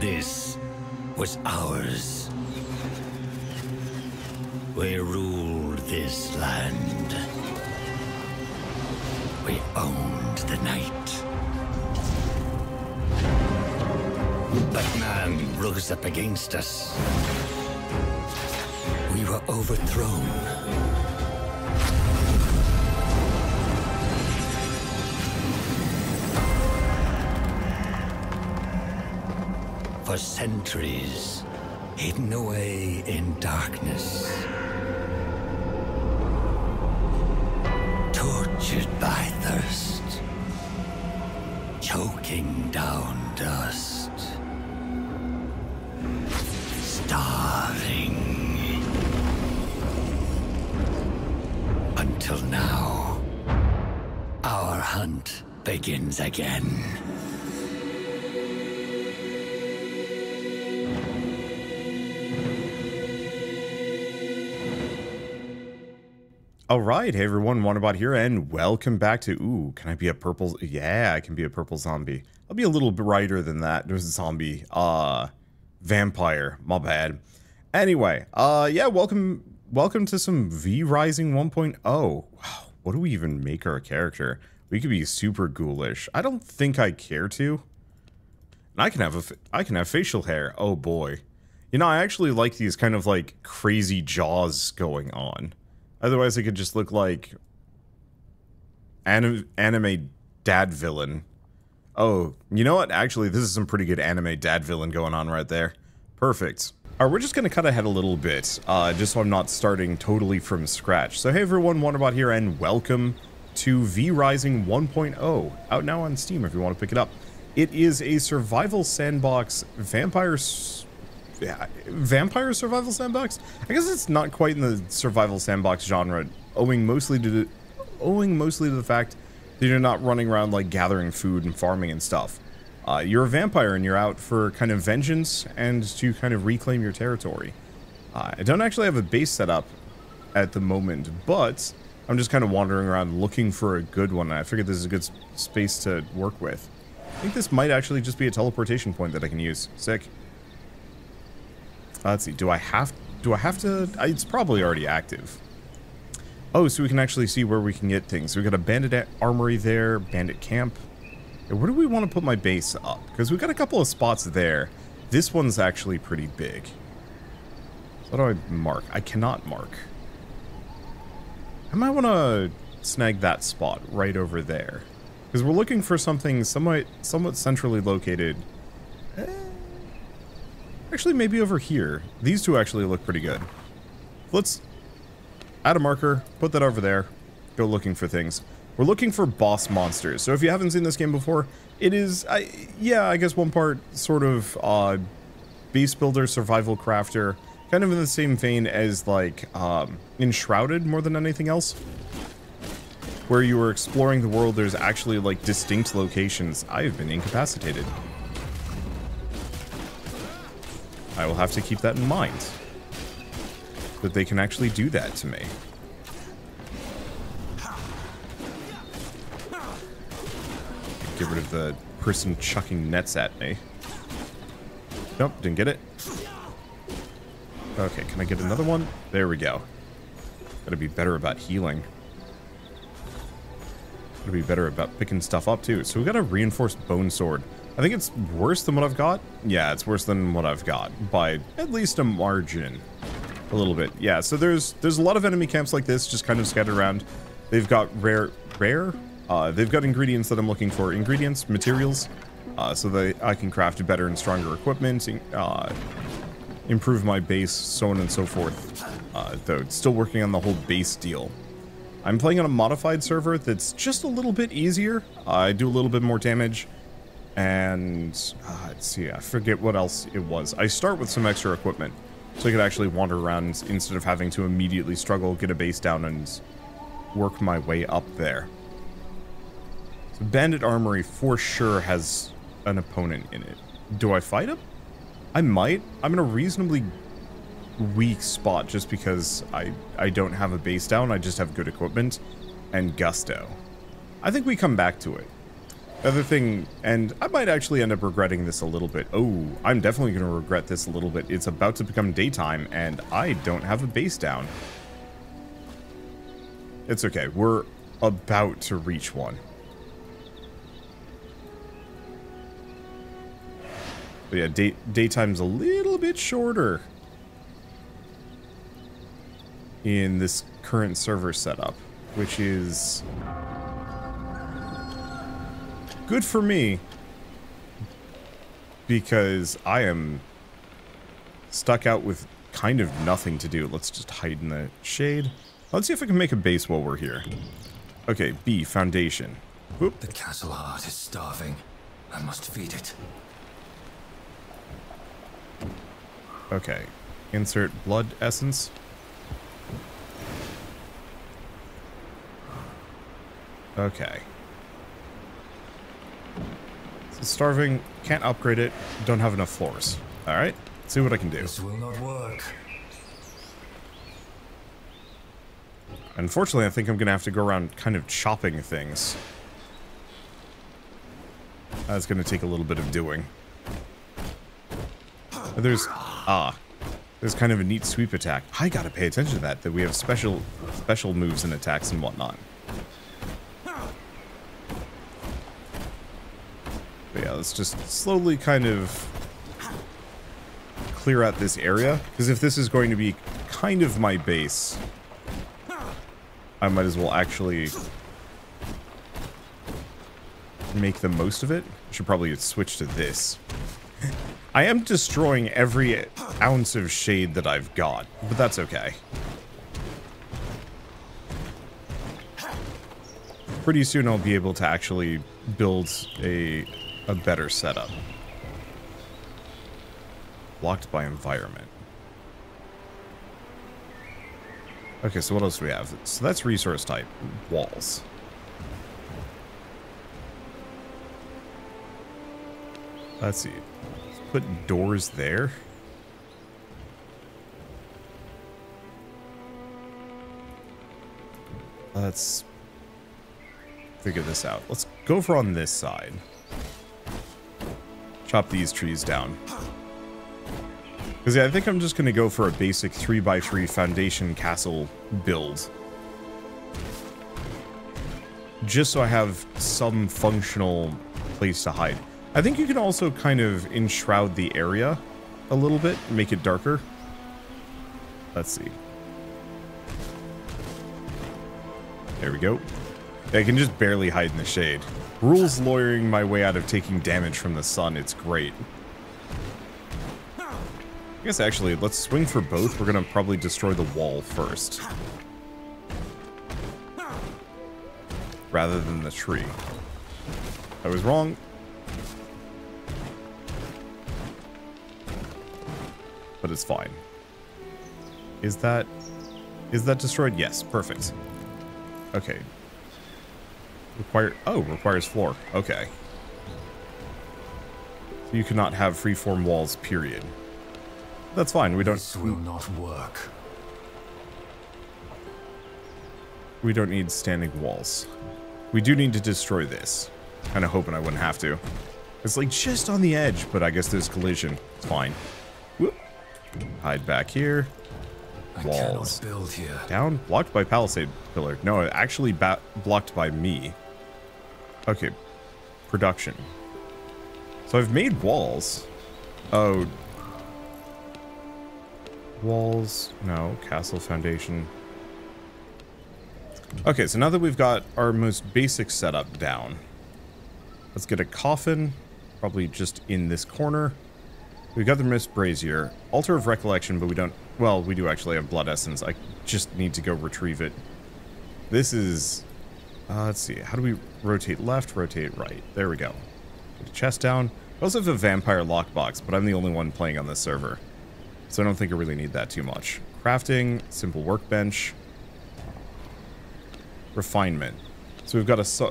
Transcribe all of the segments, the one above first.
This was ours. We ruled this land. We owned the night. But man rose up against us. We were overthrown. For centuries, hidden away in darkness. Tortured by thirst. Choking down dust. Starving. Until now, our hunt begins again. Alright, hey everyone, Wanderbot here, and welcome back to, ooh, can I be a purple, yeah, I can be a purple zombie. I'll be a little brighter than that. There's a zombie, vampire, my bad. Anyway, yeah, welcome to some V Rising 1.0. Wow, what do we even make our character? We could be super ghoulish. I don't think I care to. And I can have facial hair, oh boy. You know, I actually like these kind of like crazy jaws going on. Otherwise, it could just look like anime dad villain. Oh, you know what? Actually, this is some pretty good anime dad villain going on right there. Perfect. Alright, we're just going to cut ahead a little bit, just so I'm not starting totally from scratch. So hey everyone, Wanderbot here, and welcome to V Rising 1.0. Out now on Steam if you want to pick it up. It is a survival sandbox vampire survival sandbox? I guess it's not quite in the survival sandbox genre, owing mostly to the fact that you're not running around like gathering food and farming and stuff. You're a vampire and you're out for kind of vengeance and to kind of reclaim your territory. I don't actually have a base set up at the moment, but I'm just kind of wandering around looking for a good one, and I figured this is a good space to work with. I think this might actually just be a teleportation point that I can use. Sick. Let's see, do I have to, it's probably already active. Oh, so we can actually see where we can get things. So we got a bandit armory there, bandit camp. Where do we want to put my base up? Because we've got a couple of spots there. This one's actually pretty big. So how do I mark? I cannot mark. I might want to snag that spot right over there. Because we're looking for something somewhat centrally located. Actually, maybe over here. These two actually look pretty good. Let's add a marker, put that over there, go looking for things. We're looking for boss monsters. So if you haven't seen this game before, it is, yeah, I guess one part sort of base builder, survival crafter, kind of in the same vein as like Enshrouded more than anything else. Where you were exploring the world, there's actually like distinct locations. I have been incapacitated. I will have to keep that in mind. That they can actually do that to me. Get rid of the person chucking nets at me. Nope, didn't get it. Okay, can I get another one? There we go. Gotta be better about healing. Gotta be better about picking stuff up too. So we got a reinforced bone sword. I think it's worse than what I've got. Yeah, it's worse than what I've got by at least a margin. A little bit. Yeah, so there's a lot of enemy camps like this just kind of scattered around. They've got they've got ingredients that I'm looking for. Ingredients, materials, so that I can craft better and stronger equipment, improve my base, so on and so forth. Though still working on the whole base deal. I'm playing on a modified server that's just a little bit easier. I do a little bit more damage. And, let's see, I forget what else it was. I start with some extra equipment, so I could actually wander around instead of having to immediately struggle, get a base down, and work my way up there. So Bandit Armory for sure has an opponent in it. Do I fight him? I might. I'm in a reasonably weak spot just because I don't have a base down, I just have good equipment and gusto. I think we come back to it. Other thing, and I might actually end up regretting this a little bit. Oh, I'm definitely going to regret this a little bit. It's about to become daytime, and I don't have a base down. It's okay. We're about to reach one. But yeah, daytime's a little bit shorter in this current server setup, which is good for me because I am stuck out with kind of nothing to do. Let's just hide in the shade. Let's see if I can make a base while we're here. Okay, B, foundation. Whoop. The castle heart is starving. I must feed it. Okay, insert blood essence. Okay. So starving, can't upgrade it, don't have enough floors. Alright, see what I can do. This will not work. Unfortunately, I think I'm gonna have to go around kind of chopping things. That's gonna take a little bit of doing. There's kind of a neat sweep attack. I gotta pay attention to that we have special moves and attacks and whatnot. But yeah, let's just slowly kind of clear out this area, because if this is going to be kind of my base, I might as well actually make the most of it. I should probably switch to this. I am destroying every ounce of shade that I've got, but that's okay. Pretty soon I'll be able to actually build a better setup. Blocked by environment. Okay, so what else do we have? So that's resource type. Walls. Let's see. Let's put doors there. Let's figure this out. Let's go for on this side. Chop these trees down. Because yeah, I think I'm just going to go for a basic 3x3 foundation castle build. Just so I have some functional place to hide. I think you can also kind of enshroud the area a little bit, make it darker. Let's see. There we go. I can just barely hide in the shade. Rules lawyering my way out of taking damage from the sun. It's great. I guess actually, let's swing for both. We're going to probably destroy the wall first. Rather than the tree. I was wrong. But it's fine. Is that destroyed? Yes, perfect. Okay. Requires floor. Okay. So you cannot have freeform walls, period. That's fine. This will not work. We don't need standing walls. We do need to destroy this. Kind of hoping I wouldn't have to. It's like just on the edge, but I guess there's collision. It's fine. Whoop. Hide back here. Walls. I cannot build here. Down. Blocked by palisade pillar. No, actually blocked by me. Okay. Production. So I've made walls. Oh. Walls. No. Castle foundation. Okay, so now that we've got our most basic setup down, let's get a coffin, probably just in this corner. We've got the Mist Brazier, Altar of Recollection, but we don't, well, we do actually have Blood Essence. I just need to go retrieve it. This is, let's see, how do we rotate left, rotate right? There we go. Get a chest down. I also have a Vampire Lockbox, but I'm the only one playing on this server, so I don't think I really need that too much. Crafting, simple workbench. Refinement. So we've got a...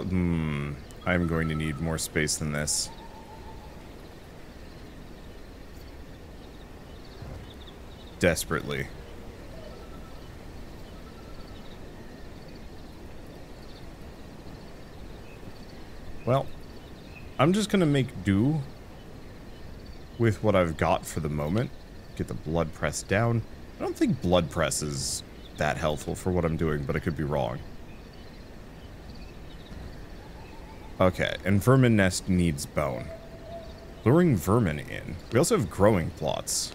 I'm going to need more space than this. Desperately. Well, I'm just gonna make do with what I've got for the moment. Get the blood press down. I don't think blood press is that helpful for what I'm doing, but I could be wrong. Okay, and vermin nest needs bone. Luring vermin in. We also have growing plots.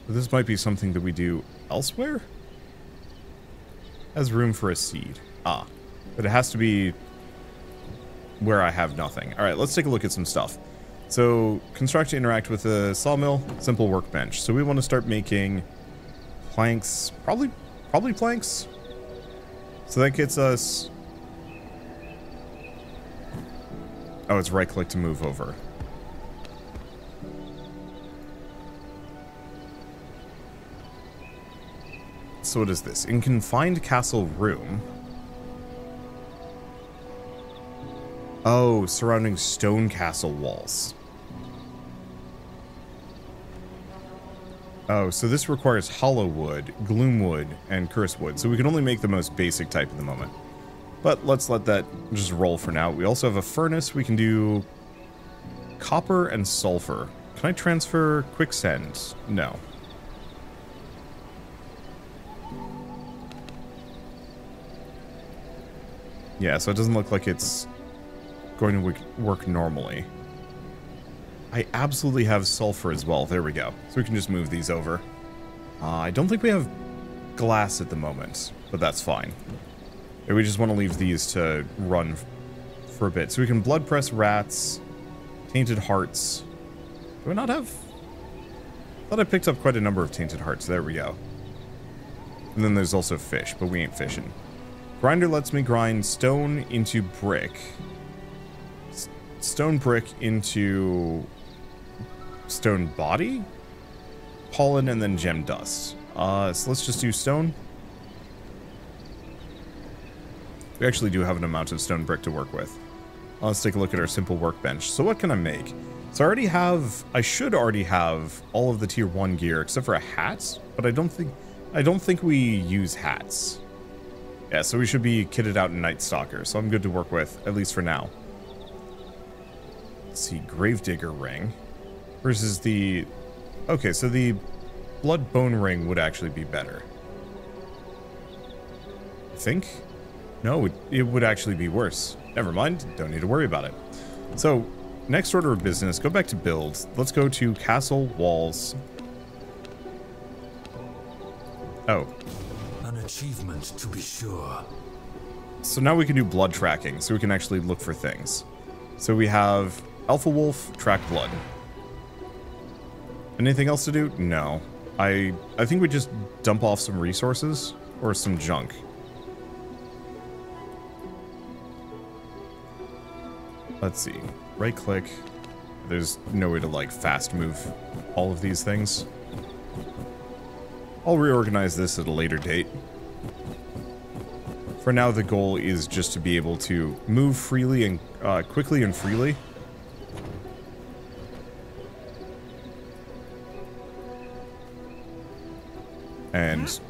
This might be something that we do elsewhere? Has room for a seed. Ah, but it has to be where I have nothing. Alright, let's take a look at some stuff. So, construct to interact with a sawmill, simple workbench. So we want to start making planks, probably planks. So that gets us... Oh, it's right click to move over. So what is this? In confined castle room. Oh, surrounding stone castle walls. Oh, so this requires hollow wood, gloom wood, and curse wood. So we can only make the most basic type at the moment. But let's let that just roll for now. We also have a furnace. We can do copper and sulfur. Can I transfer quicksand? No. Yeah, so it doesn't look like it's going to work normally. I absolutely have sulfur as well. There we go. So we can just move these over. I don't think we have glass at the moment, but that's fine. We just want to leave these to run for a bit. So we can blood press rats, tainted hearts. Do I not have... I thought I picked up quite a number of tainted hearts. There we go. And then there's also fish, but we ain't fishing. Grinder lets me grind stone into brick. Stone brick into stone body? Pollen and then gem dust. So let's just do stone. We actually do have an amount of stone brick to work with. Let's take a look at our simple workbench. So what can I make? So I should already have all of the tier 1 gear except for a hat, but I don't think we use hats. Yeah, so we should be kitted out in Night Stalker, so I'm good to work with, at least for now. Let's see, Gravedigger ring versus the... Okay, so the Blood Bone ring would actually be better. I think? No, it would actually be worse. Never mind, don't need to worry about it. So, next order of business, go back to build. Let's go to castle walls. Oh. An achievement, to be sure. So now we can do blood tracking, so we can actually look for things. So we have Alpha Wolf, track blood. Anything else to do? No. I think we just dump off some resources, or some junk. Let's see. Right click. There's no way to, like, fast move all of these things. I'll reorganize this at a later date. For now, the goal is just to be able to move freely and quickly and freely. And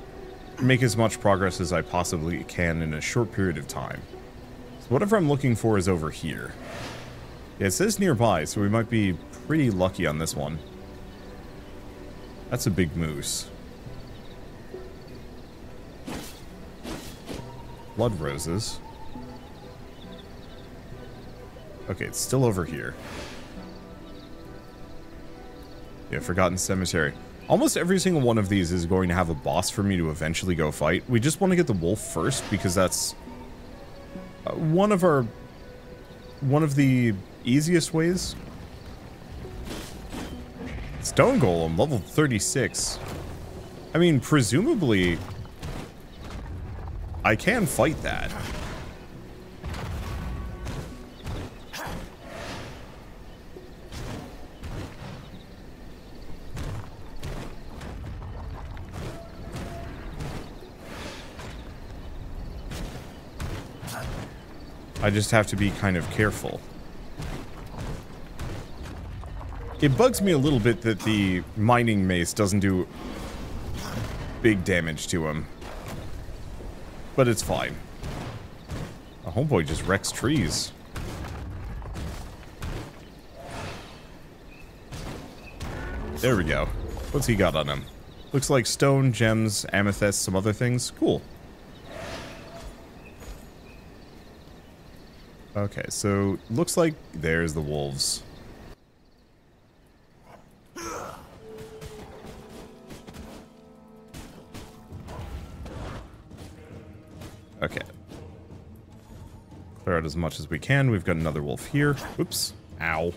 make as much progress as I possibly can in a short period of time. So whatever I'm looking for is over here. Yeah, it says nearby, so we might be pretty lucky on this one. That's a big moose. Blood roses. Okay, it's still over here. Yeah, Forgotten Cemetery. Almost every single one of these is going to have a boss for me to eventually go fight. We just want to get the wolf first because that's one of the easiest ways. Stone Golem, level 36. I mean, presumably I can fight that. I just have to be kind of careful. It bugs me a little bit that the mining mace doesn't do big damage to him. But it's fine. A homeboy just wrecks trees. There we go. What's he got on him? Looks like stone, gems, amethyst, some other things. Cool. Okay, so looks like there's the wolves. Okay. Clear out as much as we can. We've got another wolf here. Oops. Ow.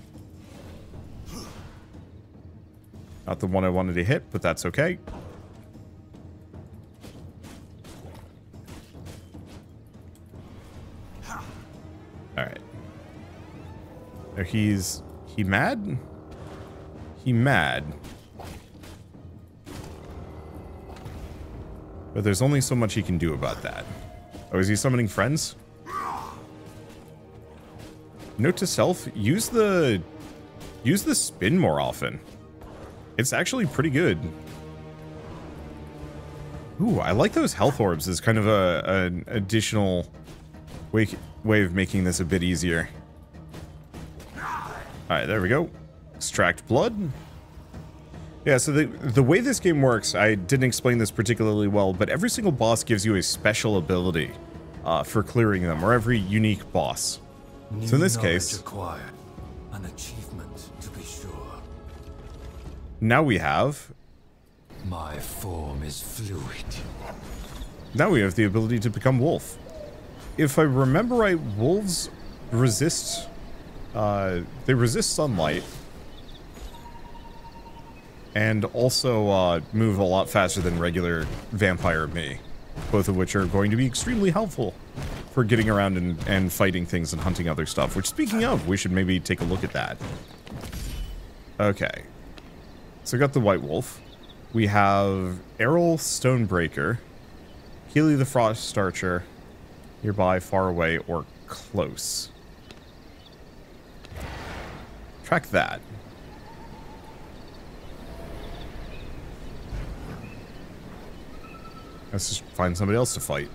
Not the one I wanted to hit, but that's okay. Alright. He mad? He mad. But there's only so much he can do about that. Oh, is he summoning friends? Note to self, use the spin more often. It's actually pretty good. Ooh, I like those health orbs as kind of an additional way of making this a bit easier. Alright, there we go. Extract blood. Yeah, so the way this game works, I didn't explain this particularly well, but every single boss gives you a special ability for clearing them, or every unique boss. So in this case, acquired, an achievement to be sure. Now we have... My form is fluid. Now we have the ability to become wolf. If I remember right, wolves resist... they resist sunlight. And also move a lot faster than regular vampire me. Both of which are going to be extremely helpful for getting around and fighting things and hunting other stuff. Which, speaking of, we should maybe take a look at that. Okay. So I got the White Wolf. We have Errol Stonebreaker, Keely the Frost Archer, nearby, far away, or close. Track that. Let's just find somebody else to fight.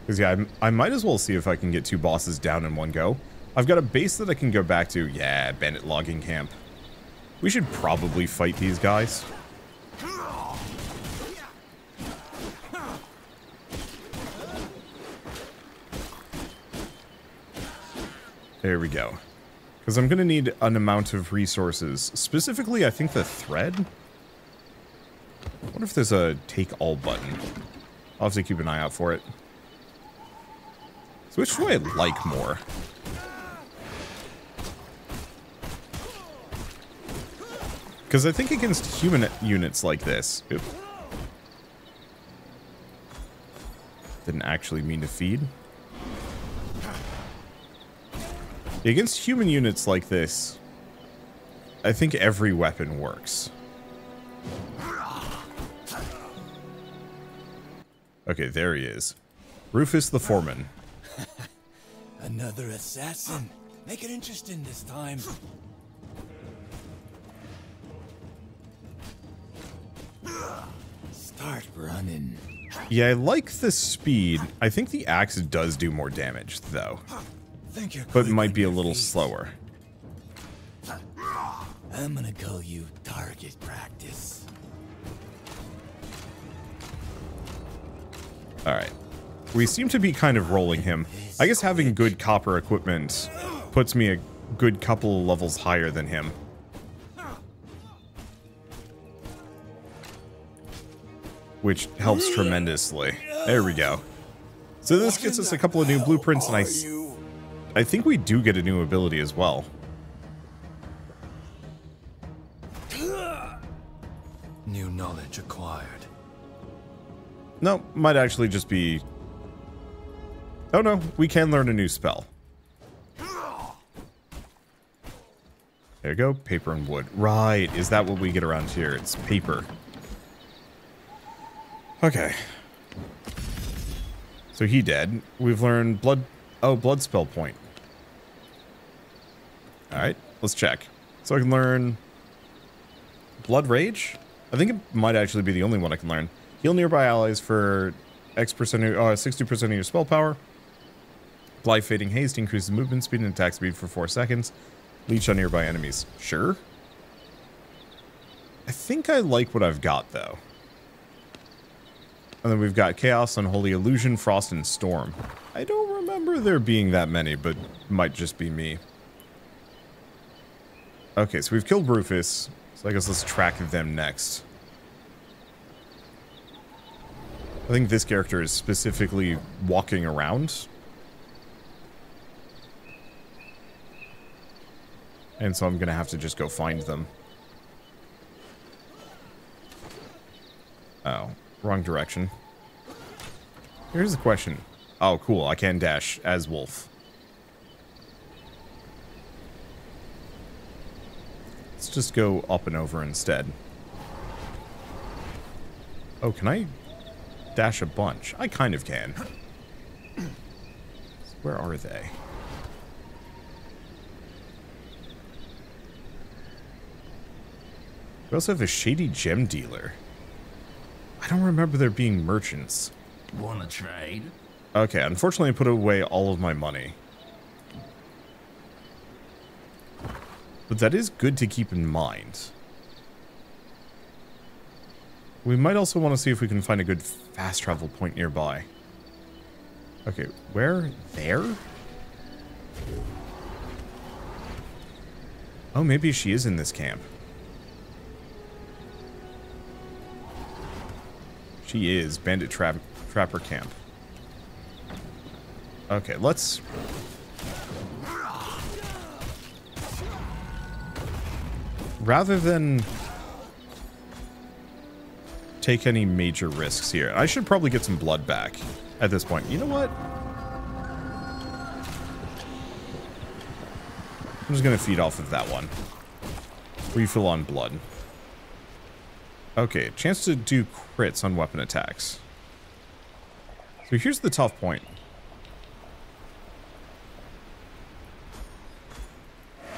Because, yeah, I might as well see if I can get 2 bosses down in one go. I've got a base that I can go back to. Yeah, Bandit Logging Camp. We should probably fight these guys. There we go. Because I'm going to need an amount of resources. Specifically, I think the thread. I wonder if there's a take all button. I'll have to keep an eye out for it. So which do I like more? Because I think against human units like this... Oop. Didn't actually mean to feed. Against human units like this, I think every weapon works. Okay, there he is. Rufus the Foreman. Another assassin. Make it interesting this time. Start running. Yeah, I like the speed. I think the axe does do more damage, though. But might be a little slower. I'm gonna call you target practice. Alright. We seem to be kind of rolling him. I guess having good copper equipment puts me a good couple of levels higher than him. Which helps tremendously. There we go. So this gets us a couple of new blueprints, and I think we do get a new ability as well. New knowledge acquired. No, might actually just be... Oh no, we can learn a new spell. There you go, paper and wood. Right, is that what we get around here? It's paper. Okay. So he dead. We've learned blood... Oh, blood spell point. Alright, let's check. So I can learn... Blood Rage? I think it might actually be the only one I can learn. Heal nearby allies for X percent, 60% of your spell power. Apply Fading Haste, increases movement speed and attack speed for 4 seconds. Leech on nearby enemies. Sure. I think I like what I've got, though. And then we've got Chaos, Unholy Illusion, Frost, and Storm. I don't remember there being that many, but might just be me. Okay, so we've killed Rufus, so I guess let's track them next. I think this character is specifically walking around. And so I'm going to have to just go find them. Oh, wrong direction. Here's the question. Oh, cool, I can dash as Wolf. Let's just go up and over instead. Oh, can I dash a bunch? I kind of can. Where are they? We also have a shady gem dealer. I don't remember there being merchants. Wanna trade? Okay, unfortunately I put away all of my money. But that is good to keep in mind. We might also want to see if we can find a good fast travel point nearby. Okay, where? There? Oh, maybe she is in this camp. She is. Bandit Trapper Camp. Okay, let's... Rather than take any major risks here, I should probably get some blood back at this point. You know what? I'm just going to feed off of that one. Refill on blood. Okay, chance to do crits on weapon attacks. So here's the tough point.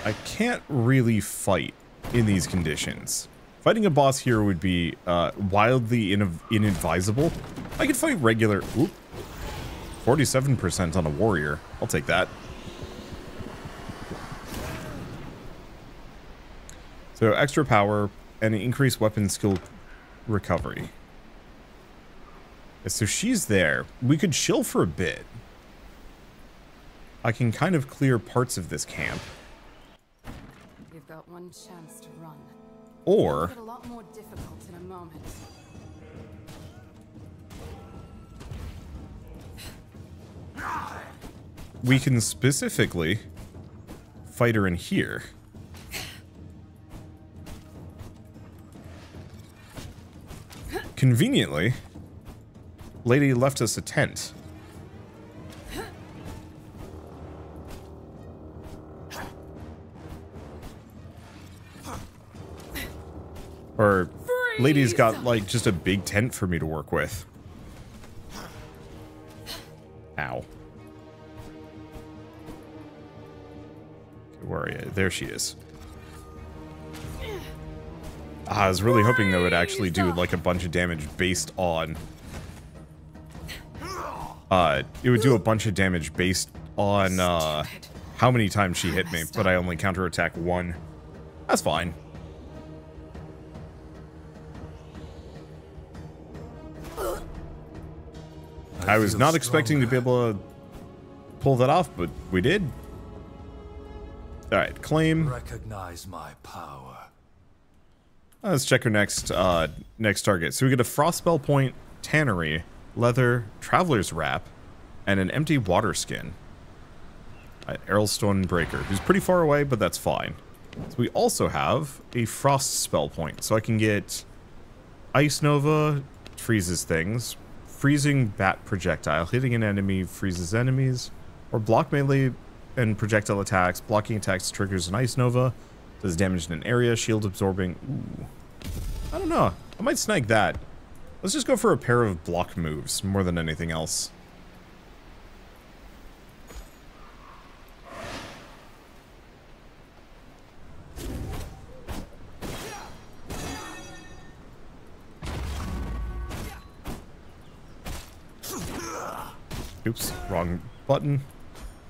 I can't really fight in these conditions. Fighting a boss here would be wildly inadvisable. I could fight regular... Oop, 47% on a warrior. I'll take that. So extra power and increased weapon skill recovery. So she's there. We could chill for a bit. I can kind of clear parts of this camp. You've got one chance to run. Or... It'll get a lot more difficult in a moment. we can specifically fight her in here. Conveniently, lady left us a tent. Or lady's got like just a big tent for me to work with. Ow. Okay, where are you? There she is. I was really hoping that would actually do like a bunch of damage based on... it would do a bunch of damage based on how many times she hit me, but I only counterattack one. That's fine. I was not expecting to be able to pull that off, but we did. Alright, claim. Recognize my power. Let's check our next next target. So we get a frost spell point, tannery, leather, traveler's wrap, and an empty water skin. Errolstone Breaker, who's pretty far away, but that's fine. So we also have a frost spell point, so I can get Ice Nova, freezes things, freezing bat projectile, hitting an enemy freezes enemies, or block melee and projectile attacks, blocking attacks triggers an Ice Nova, does damage in an area, shield absorbing. Ooh. I don't know, I might snag that. Let's just go for a pair of block moves more than anything else. Oops, wrong button.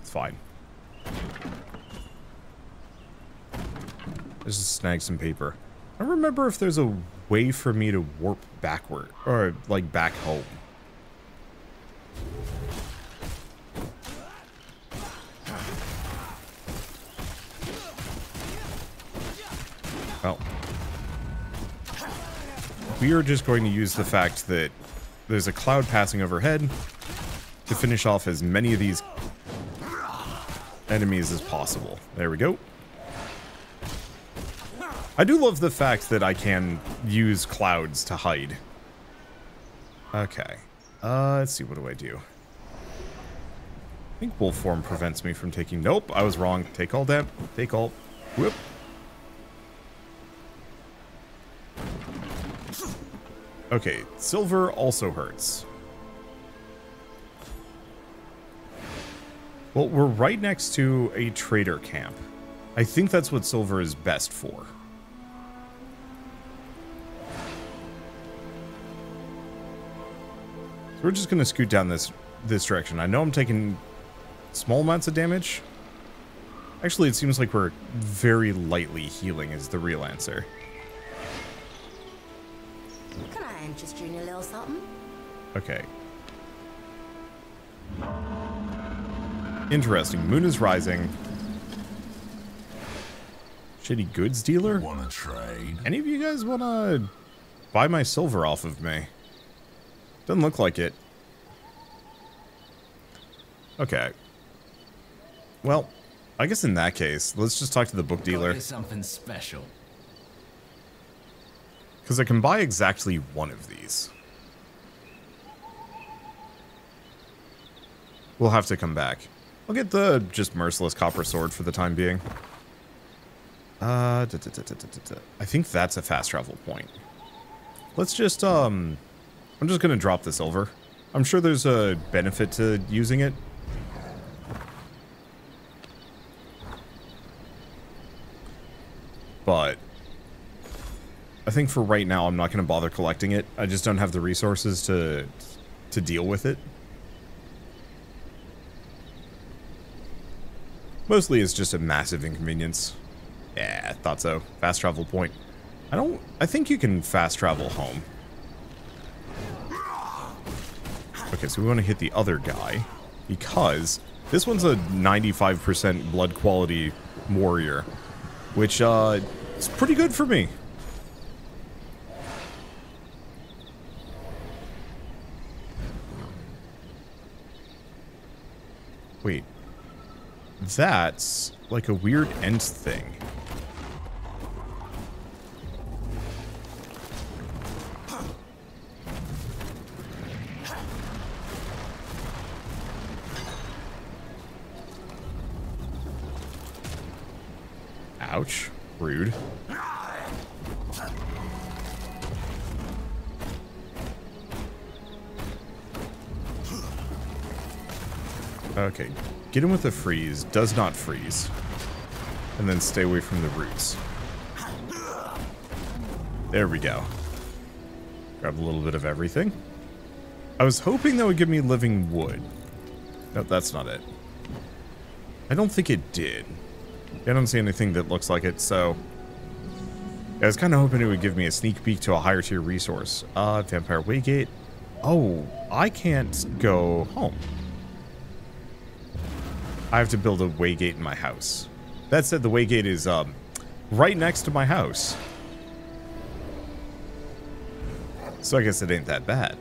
It's fine. Let's just snag some paper. I don't remember if there's a way for me to warp backward, or like back home. Well, we are just going to use the fact that there's a cloud passing overhead to finish off as many of these enemies as possible. There we go. I do love the fact that I can use clouds to hide. Okay. Let's see, what do I do? I think wolf form prevents me from taking... Nope, I was wrong. Take all damn. Take all. Whoop. Okay, silver also hurts. Well, we're right next to a trader camp. I think that's what silver is best for. So we're just going to scoot down this direction. I know I'm taking small amounts of damage. Actually, it seems like we're very lightly healing is the real answer. Can I interest you in a little something? Okay. Interesting. Moon is rising. Shitty goods dealer? Wanna trade? Any of you guys wanna buy my silver off of me? Doesn't look like it. Okay. Well, I guess in that case, let's just talk to the book dealer. Something special. Because I can buy exactly one of these. We'll have to come back. I'll get the just merciless copper sword for the time being. I think that's a fast travel point. Let's just, I'm just gonna drop the silver. I'm sure there's a benefit to using it. But I think for right now, I'm not gonna bother collecting it. I just don't have the resources to deal with it. Mostly it's just a massive inconvenience. Yeah, I thought so. Fast travel point. I think you can fast travel home. Okay, so we want to hit the other guy because this one's a 95% blood quality warrior, which is pretty good for me. Wait. That's like a weird ent thing. Ouch. Rude. Okay. Get him with a freeze. Does not freeze. And then stay away from the roots. There we go. Grab a little bit of everything. I was hoping that would give me living wood. Nope, that's not it. I don't think it did. I don't see anything that looks like it, so... I was kind of hoping it would give me a sneak peek to a higher tier resource. Vampire Waygate. Oh, I can't go home. I have to build a waygate in my house. That said, the waygate is, right next to my house. So I guess it ain't that bad.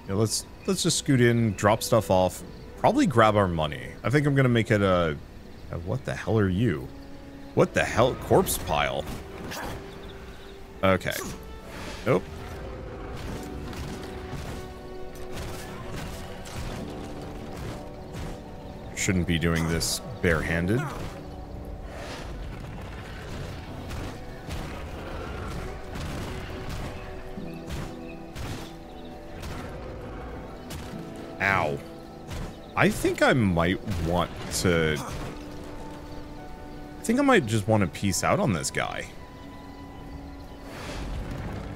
Yeah, let's just scoot in, drop stuff off, probably grab our money. I think I'm gonna make it a what the hell are you? What the hell? Corpse pile. Okay. Nope. Shouldn't be doing this barehanded. Ow. I think I might want to... I think I might just want to peace out on this guy.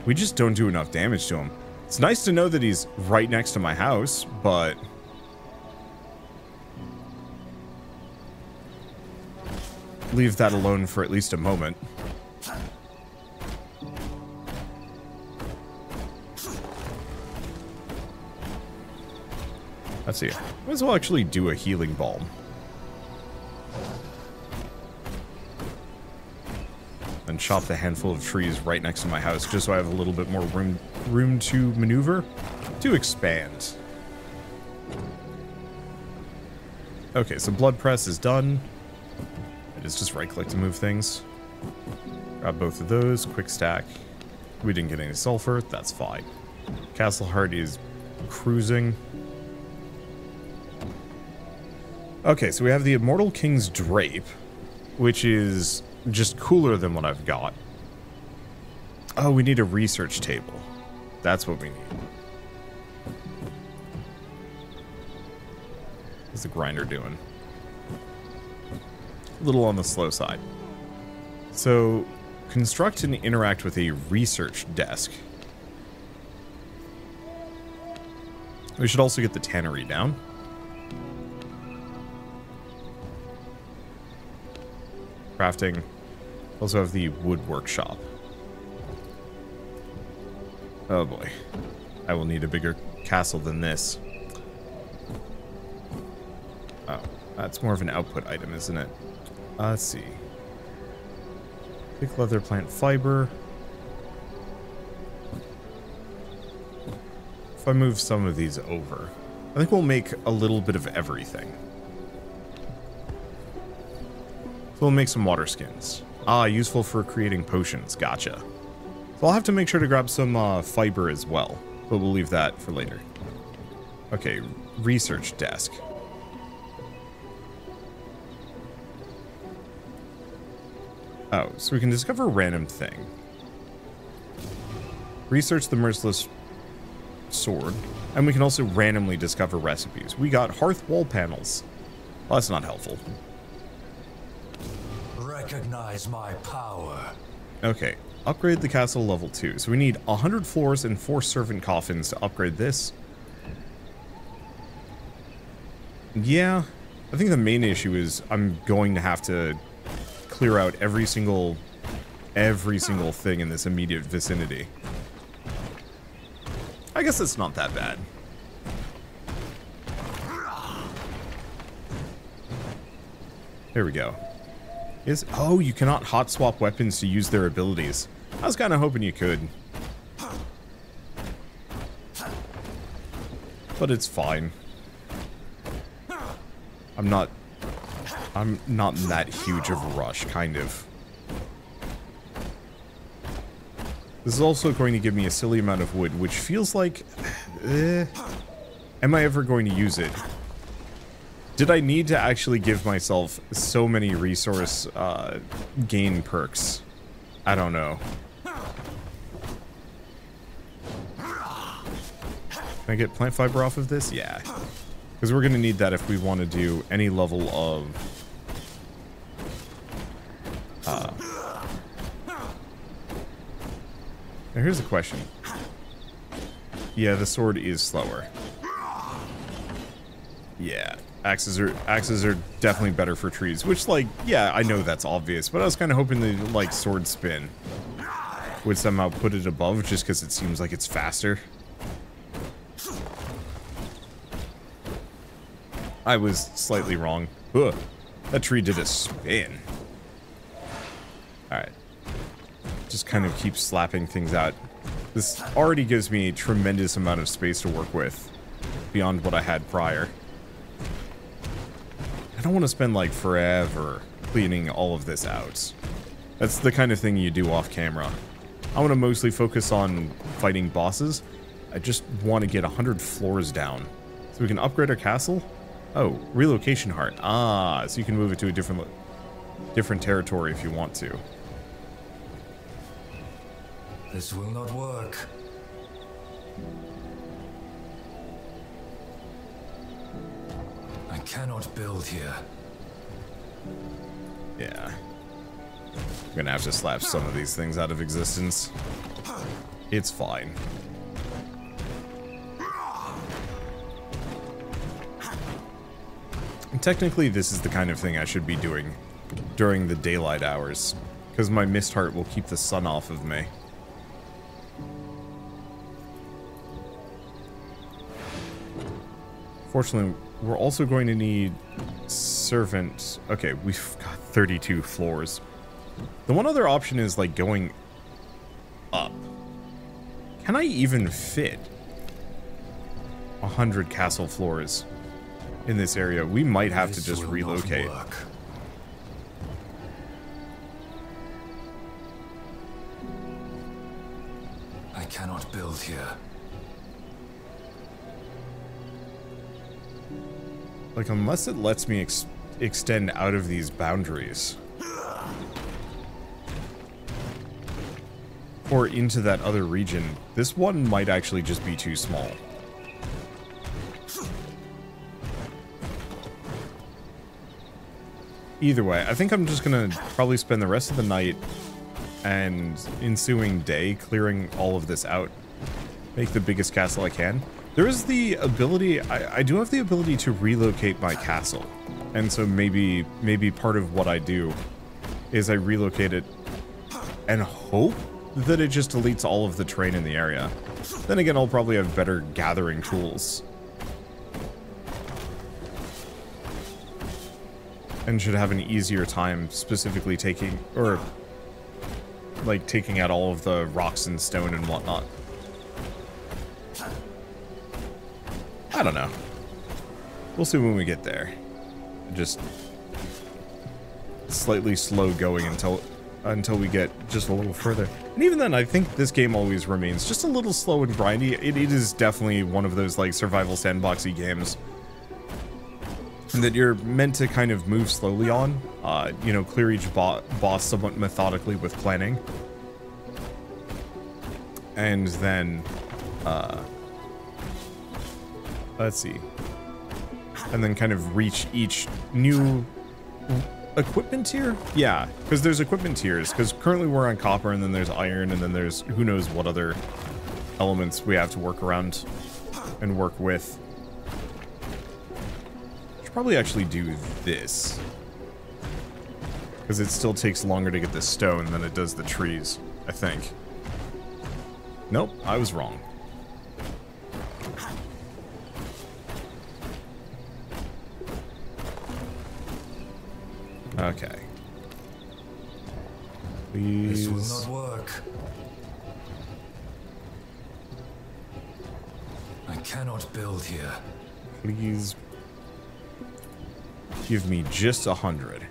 We just don't do enough damage to him. It's nice to know that he's right next to my house, but... leave that alone for at least a moment. Let's see. Might as well actually do a healing balm. And chop the handful of trees right next to my house, just so I have a little bit more room to maneuver, to expand. Okay, so blood press is done. It is just right-click to move things. Grab both of those, quick stack. We didn't get any sulfur, that's fine. Castle Heart is cruising. Okay, so we have the Immortal King's Drape, which is just cooler than what I've got. Oh, we need a research table. That's what we need. What's the grinder doing? A little on the slow side. So, construct and interact with a research desk. We should also get the tannery down. Crafting. Also have the wood workshop. Oh boy. I will need a bigger castle than this. Oh, that's more of an output item, isn't it? Let's see. Thick leather plant fiber. If I move some of these over, I think we'll make a little bit of everything. So we'll make some water skins. Ah, useful for creating potions. Gotcha. So I'll have to make sure to grab some fiber as well, but we'll leave that for later. Okay, research desk. Oh, so we can discover a random thing. Research the merciless sword, and we can also randomly discover recipes. We got hearth wall panels. Well, that's not helpful. Recognize my power. Okay, upgrade the castle level 2. So we need 100 floors and 4 servant coffins to upgrade this. Yeah, I think the main issue is I'm going to have to clear out every single thing in this immediate vicinity. I guess it's not that bad. There we go. Oh, you cannot hot swap weapons to use their abilities. I was kind of hoping you could. But it's fine. I'm not in that huge of a rush, kind of. This is also going to give me a silly amount of wood, which feels like... am I ever going to use it? Did I need to actually give myself so many resource gain perks? I don't know. Can I get plant fiber off of this? Yeah. Because we're going to need that if we want to do any level of... Now here's the question. Yeah, the sword is slower. Yeah. Axes are definitely better for trees, which, like, yeah, I know that's obvious, but I was kind of hoping the, like, sword spin would somehow put it above, just because it seems like it's faster. I was slightly wrong. Ugh, that tree did a spin. Alright. Just kind of keep slapping things out. This already gives me a tremendous amount of space to work with, beyond what I had prior. I don't want to spend, like, forever cleaning all of this out. That's the kind of thing you do off camera. I want to mostly focus on fighting bosses. I just want to get 100 floors down. So we can upgrade our castle? Oh, relocation heart. Ah, so you can move it to a different territory if you want to. This will not work. I cannot build here. Yeah. I'm gonna have to slap some of these things out of existence. It's fine. And technically, this is the kind of thing I should be doing during the daylight hours, because my mist heart will keep the sun off of me. Fortunately, we're also going to need servant. Okay, we've got 32 floors. The one other option is like going up. Can I even fit 100 castle floors in this area? We might have to just relocate. I cannot build here. Like, unless it lets me extend out of these boundaries. Or into that other region. This one might actually just be too small. Either way, I think I'm just gonna probably spend the rest of the night and ensuing day clearing all of this out. Make the biggest castle I can. There is the ability, I do have the ability to relocate my castle. And so maybe part of what I do is I relocate it and hope that it just deletes all of the terrain in the area. Then again, I'll probably have better gathering tools. And should have an easier time specifically taking, or like taking out all of the rocks and stone and whatnot. I don't know. We'll see when we get there. Just slightly slow going until we get just a little further. And even then, I think this game always remains just a little slow and grindy. It is definitely one of those like survival sandboxy games that you're meant to kind of move slowly on. You know, clear each boss somewhat methodically with planning. And then, let's see. And then kind of reach each new equipment tier? Yeah, because there's equipment tiers. Because currently we're on copper, and then there's iron, and then there's who knows what other elements we have to work around and work with. Should probably actually do this. Because it still takes longer to get the stone than it does the trees, I think. Nope, I was wrong. Okay. Please. This will not work. I cannot build here. Please give me just 100.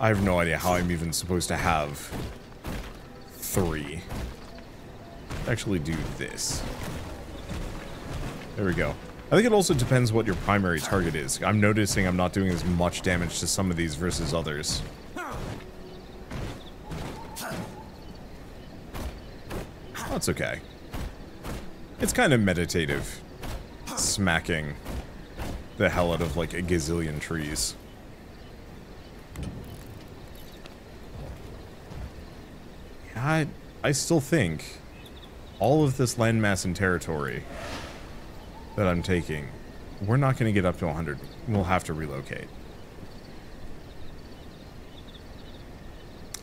I have no idea how I'm even supposed to have 3. Actually do this. There we go. I think it also depends what your primary target is. I'm noticing I'm not doing as much damage to some of these versus others. That's okay. It's kind of meditative, smacking the hell out of like a gazillion trees. Yeah, I still think all of this landmass and territory that I'm taking, we're not going to get up to 100. We'll have to relocate.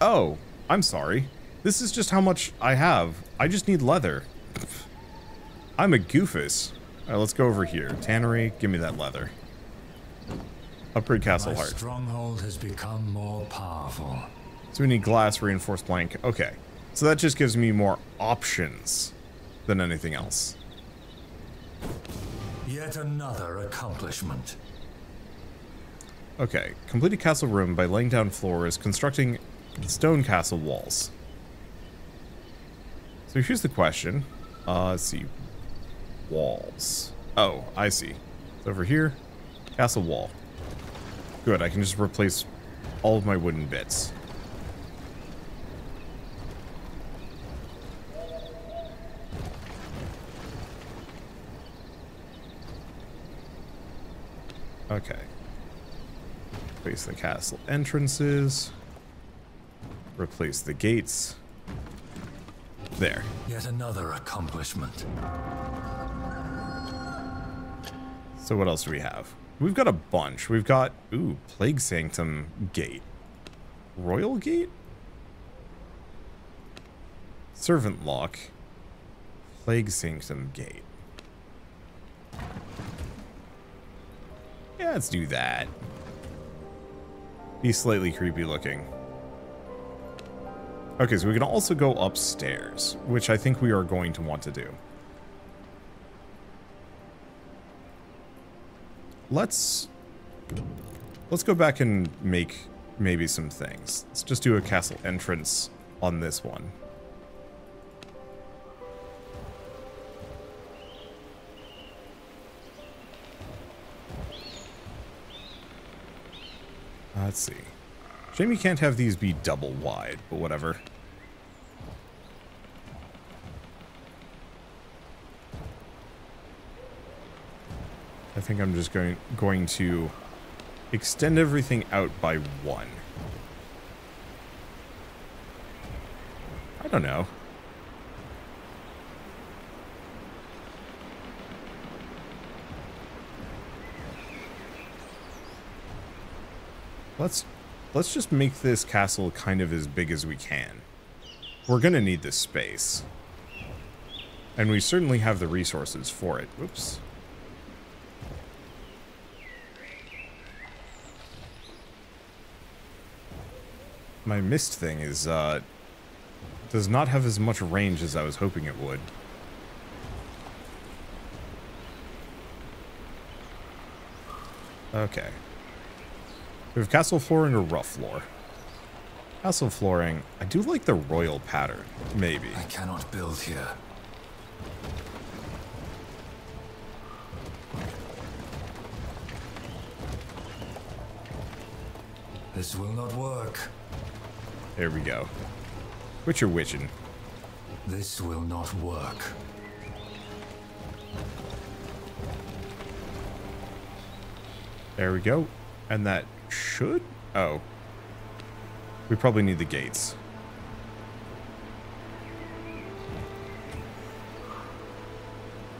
Oh, I'm sorry. This is just how much I have. I just need leather. I'm a goofus. Alright, let's go over here. Tannery, give me that leather. Upgrade Castle My Heart. stronghold has become more powerful. So we need glass, reinforced plank. Okay. So that just gives me more options than anything else. Yet another accomplishment. Okay. Complete a castle room by laying down floors, constructing stone castle walls. So here's the question. Let's see. Walls. Oh, I see. It's over here. Castle wall. Good, I can just replace all of my wooden bits. Okay. Replace the castle entrances. Replace the gates. There. Yet another accomplishment. So what else do we have? We've got a bunch. We've got, ooh, Plague Sanctum Gate. Royal Gate? Servant Lock. Plague Sanctum Gate. Yeah, let's do that. He's slightly creepy looking. Okay, so we can also go upstairs, which I think we are going to want to do. Let's go back and make maybe some things. Let's just do a castle entrance on this one. Let's see. Shame you can't have these be double wide, but whatever. I think I'm just going to extend everything out by 1. I don't know. Let's just make this castle kind of as big as we can. We're gonna need this space. And we certainly have the resources for it. Whoops. My mist thing is, does not have as much range as I was hoping it would. Okay. We have castle flooring or rough floor. Castle flooring. I do like the royal pattern. Maybe. I cannot build here. This will not work. There we go. Witcher witching. This will not work. There we go. And that should... Oh. We probably need the gates.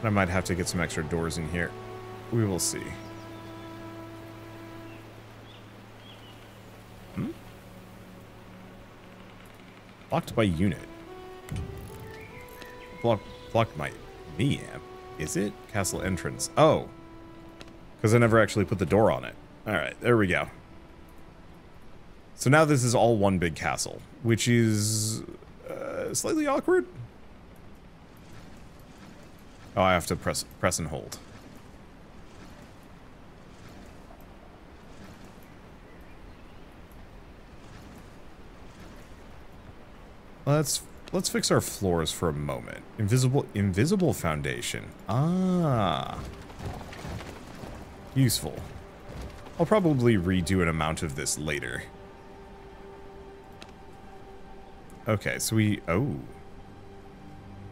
I might have to get some extra doors in here. We will see. Blocked by unit. Blocked by me, amp. Is it? Castle entrance. Oh. Because I never actually put the door on it. Alright, there we go. So now this is all one big castle, which is slightly awkward. Oh, I have to press and hold. Let's fix our floors for a moment. Invisible foundation. Ah. Useful. I'll probably redo an amount of this later. Okay, so we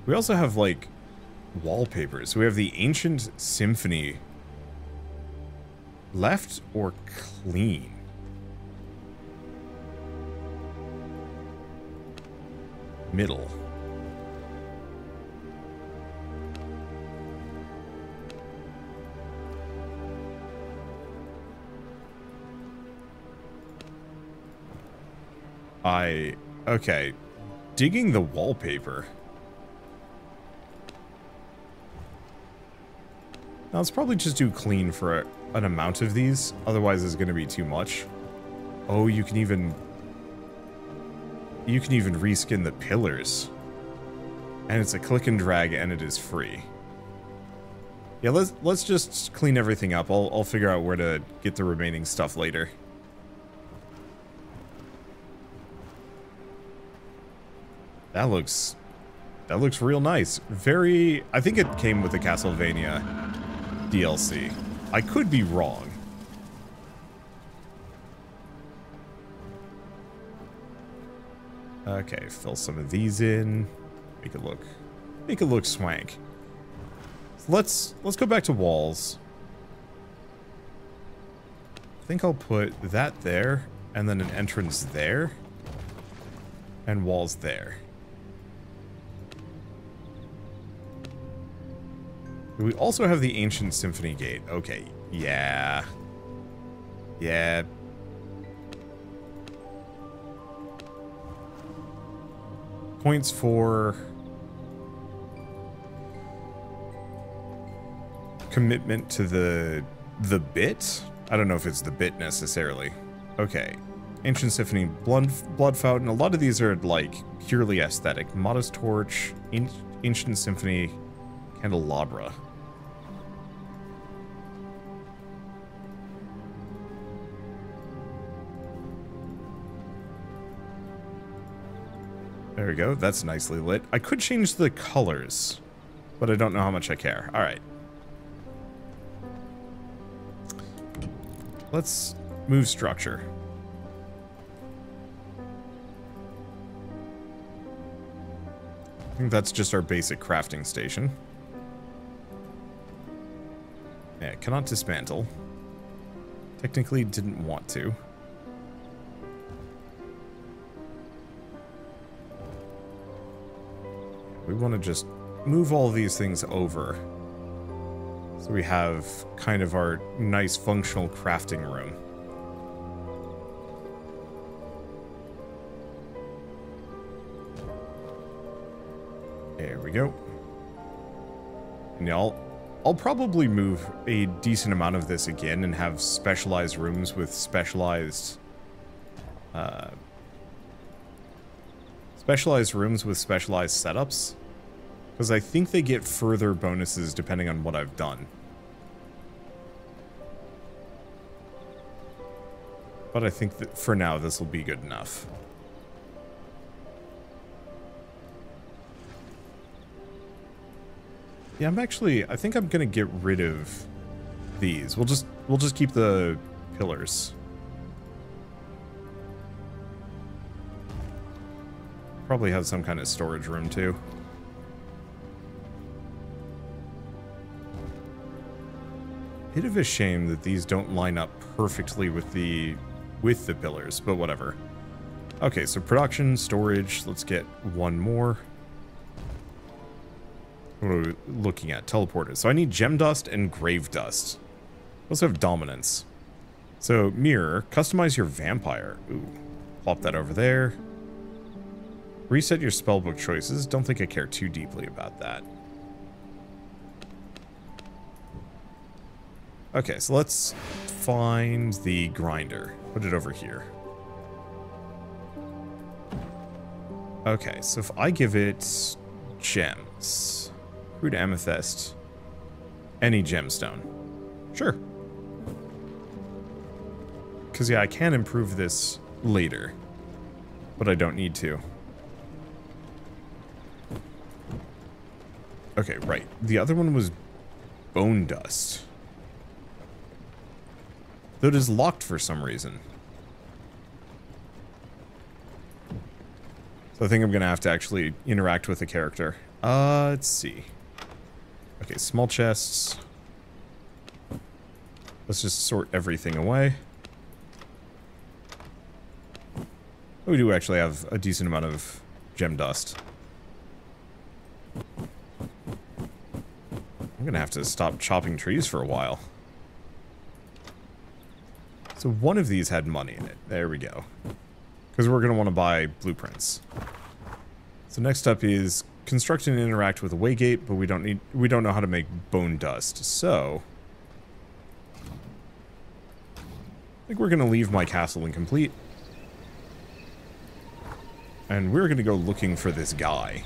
also have, like, wallpapers. We have the Ancient Symphony. Left or clean? Middle. Okay. Digging the wallpaper. Now let's probably just do clean for an amount of these, otherwise it's going to be too much. Oh, you can even reskin the pillars. And it's a click and drag and it is free. Yeah, let's just clean everything up. I'll figure out where to get the remaining stuff later. That looks real nice. I think it came with the Castlevania DLC. I could be wrong. Okay, fill some of these in. Make it look swank. So let's go back to walls. I think I'll put that there, and then an entrance there, and walls there. We also have the Ancient Symphony Gate. Okay, yeah. Yeah. Points for commitment to the bit? I don't know if it's the bit necessarily. Okay. Ancient Symphony, Blood Fountain. A lot of these are like purely aesthetic. Modest Torch, Ancient Symphony, Candelabra. There we go. That's nicely lit. I could change the colors, but I don't know how much I care. All right. Let's move structure. I think that's just our basic crafting station. Yeah, cannot dismantle. Technically didn't want to. We want to just move all these things over. So we have kind of our nice functional crafting room. There we go. And I'll probably move a decent amount of this again and have specialized rooms with specialized rooms with specialized setups, because I think they get further bonuses depending on what I've done. But I think that for now this will be good enough. Yeah, I think I'm gonna get rid of these. We'll just keep the pillars. Probably have some kind of storage room too. Bit of a shame that these don't line up perfectly with the pillars, but whatever. Okay, so production, storage, let's get one more. What are we looking at? Teleporters. So I need gem dust and grave dust. We also have dominance. So mirror, customize your vampire. Ooh, plop that over there. Reset your spellbook choices. Don't think I care too deeply about that. Okay, so let's find the grinder. Put it over here. Okay, so if I give it gems, crude amethyst, any gemstone. Sure. Because, yeah, I can improve this later, but I don't need to. Okay, right. The other one was bone dust. Though it is locked for some reason. So I think I'm going to have to actually interact with the character. Let's see. Okay, small chests. Let's just sort everything away. We do actually have a decent amount of gem dust. I'm gonna have to stop chopping trees for a while. So one of these had money in it. There we go. Because we're gonna want to buy blueprints. So next up is construct and interact with a waygate, but we don't know how to make bone dust. So I think we're gonna leave my castle incomplete. And we're gonna go looking for this guy.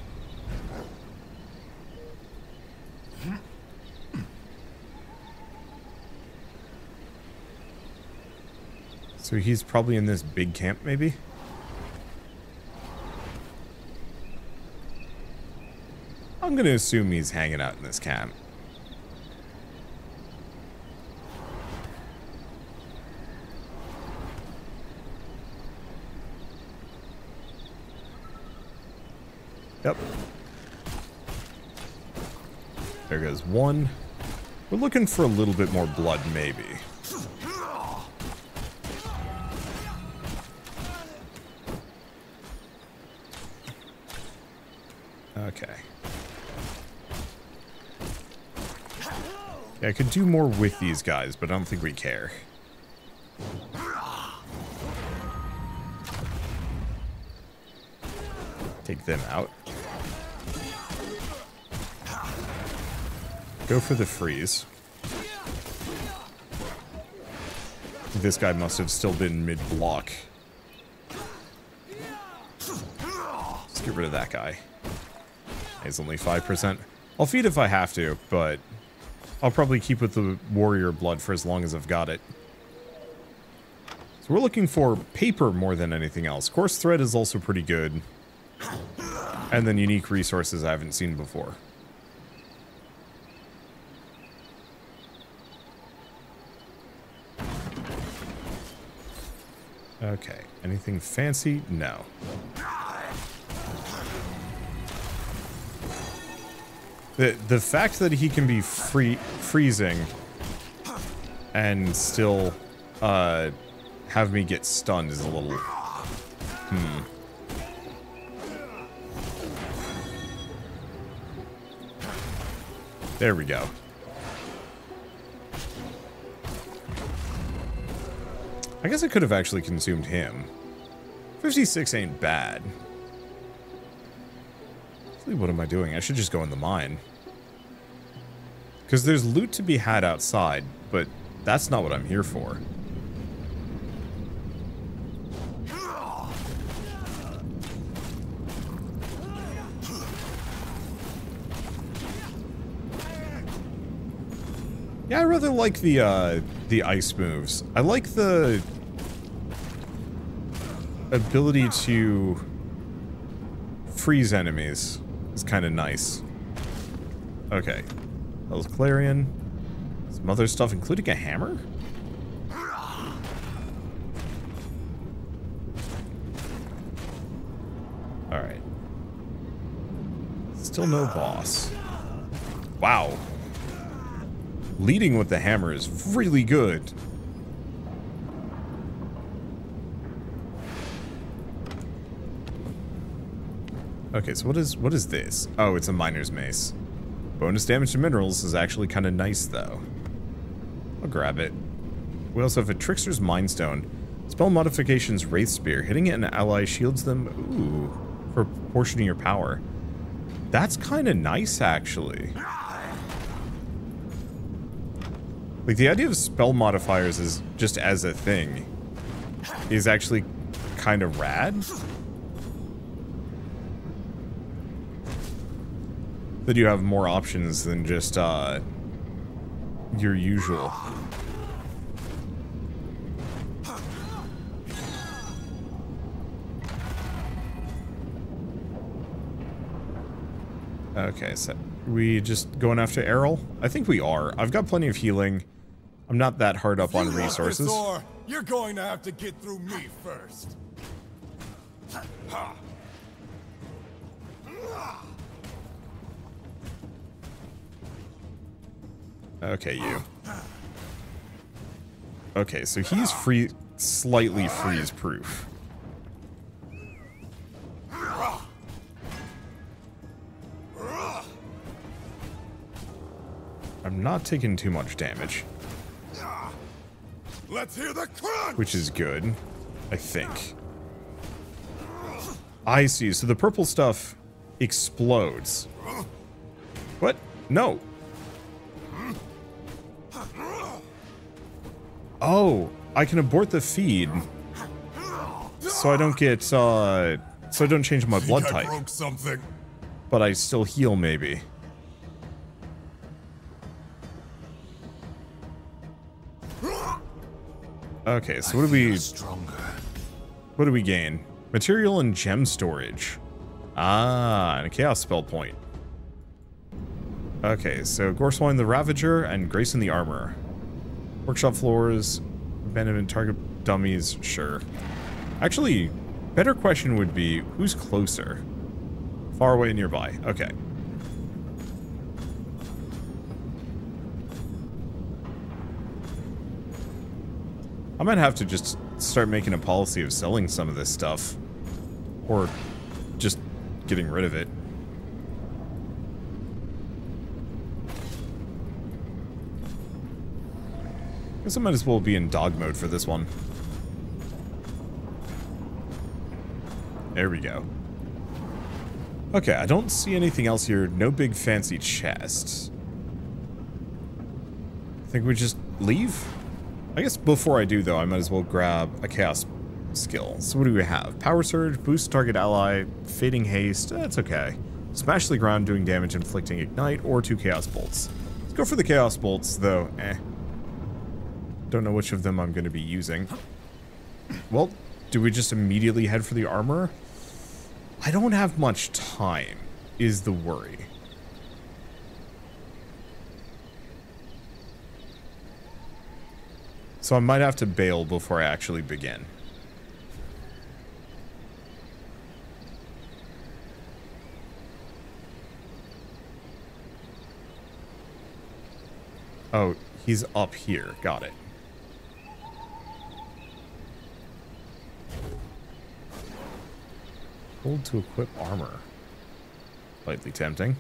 So he's probably in this big camp, maybe? I'm gonna assume he's hanging out in this camp. Yep. There goes one. We're looking for a little bit more blood, maybe. Okay. Yeah, I could do more with these guys, but I don't think we care. Take them out. Go for the freeze. This guy must have still been mid-block. Let's get rid of that guy. He's only 5%. I'll feed if I have to, but I'll probably keep with the warrior blood for as long as I've got it. So we're looking for paper more than anything else. Coarse thread is also pretty good. And then unique resources I haven't seen before. Okay, anything fancy? No. The fact that he can be freezing and still have me get stunned is a little There we go. I guess I could have actually consumed him. 56 ain't bad. Actually, what am I doing? I should just go in the mine. Because there's loot to be had outside, but that's not what I'm here for. Yeah, I rather like the ice moves. I like the ability to freeze enemies. It's kind of nice. Okay. That was Clarion. Some other stuff, including a hammer? Alright. Still no boss. Wow. Leading with the hammer is really good. Okay, so what is this? Oh, it's a miner's mace. Bonus damage to minerals is actually kind of nice, though. I'll grab it. We also have a Trickster's Mind Stone. Spell modifications Wraith Spear. Hitting it and an ally shields them. Ooh, for proportioning your power. That's kind of nice, actually. Like, the idea of spell modifiers is just as a thing is actually kind of rad. That you have more options than just, your usual. Okay, so we just going after Errol? I think we are. I've got plenty of healing. I'm not that hard up on resources. You're going to have to get through me first. Okay, you. Okay, so he's slightly freeze-proof. I'm not taking too much damage. Let's hear the crunch! Which is good, I think. I see, so the purple stuff explodes. What? No. Oh, I can abort the feed. So I don't get, so I don't change my blood type. I broke something. But I still heal, maybe. Okay, so what do we gain? Material and gem storage. Ah, and a chaos spell point. Okay, so Gorswine the Ravager and Grayson the Armorer. Workshop floors, abandonment target dummies, sure. Actually, better question would be, who's closer? Far away, nearby. Okay. I might have to just start making a policy of selling some of this stuff. Or just getting rid of it. Guess I might as well be in dog mode for this one. There we go. Okay, I don't see anything else here. No big fancy chests. I think we just leave? I guess before I do, though, I might as well grab a chaos skill. So what do we have? Power Surge, boost target ally, fading haste. That's okay. Smash the ground, doing damage, inflicting ignite, or 2 chaos bolts. Let's go for the chaos bolts, though. Don't know which of them I'm going to be using. Well, do we just immediately head for the armor? I don't have much time, is the worry. So I might have to bail before I actually begin. Oh, he's up here. Got it. Hold to equip armor. Slightly tempting.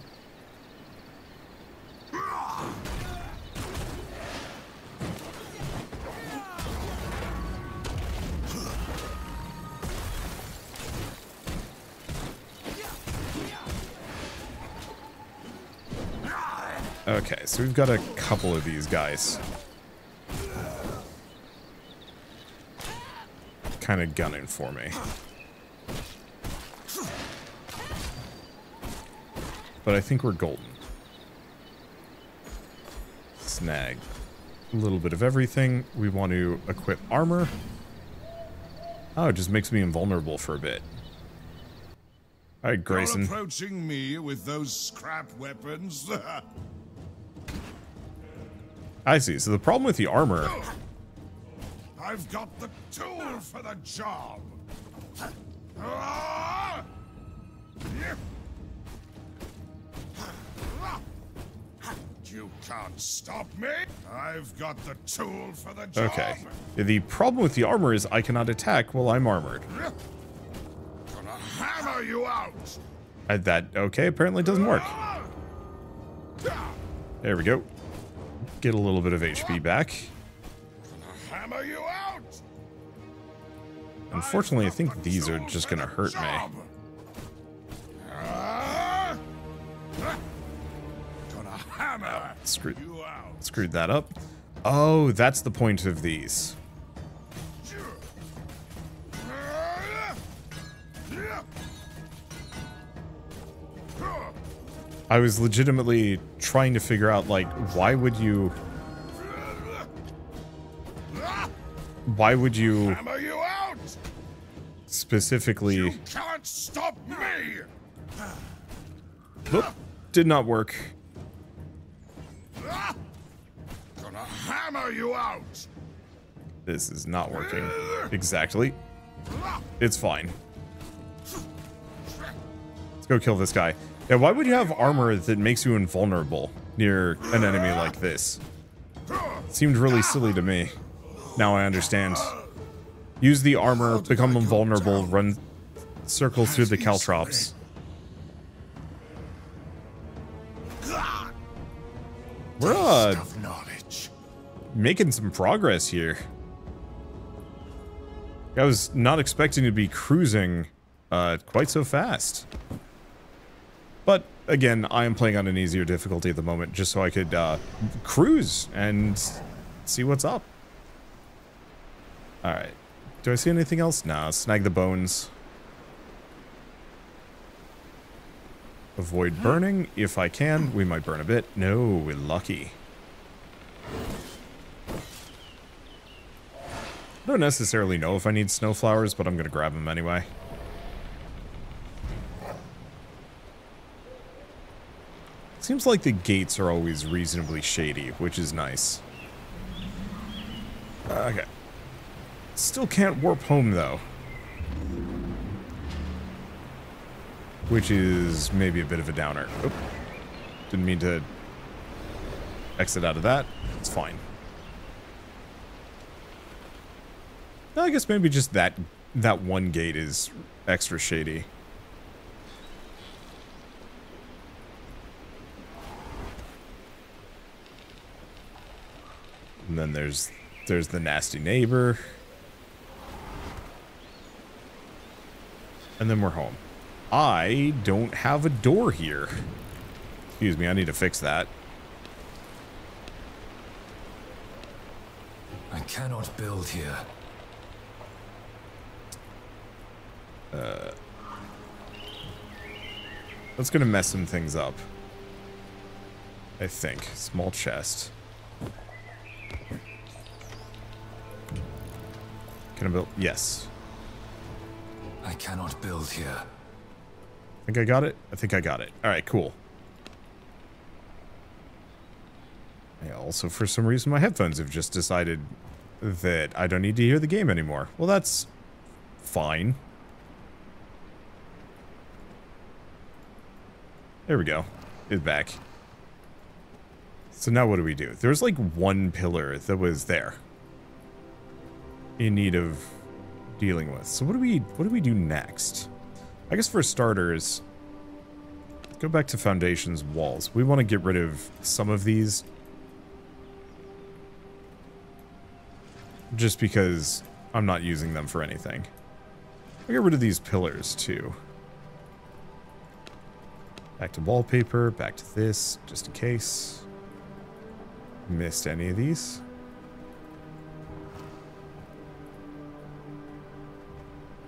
Okay, so we've got a couple of these guys. Kind of gunning for me. But I think we're golden. Snag a little bit of everything. We want to equip armor. Oh, it just makes me invulnerable for a bit. All right, Grayson. You're approaching me with those scrap weapons? I see. So the problem with the armor... I've got the tool for the job. You can't stop me. I've got the tool for the job. Okay. The problem with the armor is I cannot attack while I'm armored. Gonna hammer you out. Okay, apparently doesn't work. There we go. Get a little bit of HP back. Gonna hammer you out. Unfortunately, I think these are just gonna hurt me. Gonna hammer Screwed you out. Screwed that up. Oh, that's the point of these. I was legitimately trying to figure out, like, why would you Hammer you out. specifically... You can't stop me. Oop, did not work. Gonna hammer you out. This is not working. Exactly. It's fine. Let's go kill this guy. Yeah, why would you have armor that makes you invulnerable near an enemy like this? Seemed really silly to me. Now I understand. Use the armor, become invulnerable, run circles through the caltrops. We're making some progress here. I was not expecting to be cruising quite so fast. But again, I am playing on an easier difficulty at the moment just so I could cruise and see what's up. Alright. Do I see anything else? Nah, snag the bones. Avoid burning if I can. We might burn a bit. No, we're lucky. I don't necessarily know if I need snowflowers, but I'm going to grab them anyway. Seems like the gates are always reasonably shady, which is nice. Okay. Still can't warp home, though. Which is maybe a bit of a downer. Oop. Didn't mean to exit out of that. It's fine. I guess maybe just that one gate is extra shady. And then there's There's the nasty neighbor. And then we're home. I don't have a door here. Excuse me, I need to fix that. I cannot build here. That's gonna mess some things up. I think. Small chest. Can I build? Yes. I cannot build here. Think I got it? I think I got it. Alright, cool. Yeah, also, for some reason, my headphones have just decided that I don't need to hear the game anymore. Well, that's fine. There we go. It's back. So now what do we do? There's like one pillar that was there in need of dealing with. So what do we do next? I guess for starters, let's go back to foundations walls. We want to get rid of some of these just because I'm not using them for anything. I'll get rid of these pillars too. Back to wallpaper, back to this, just in case. Missed any of these.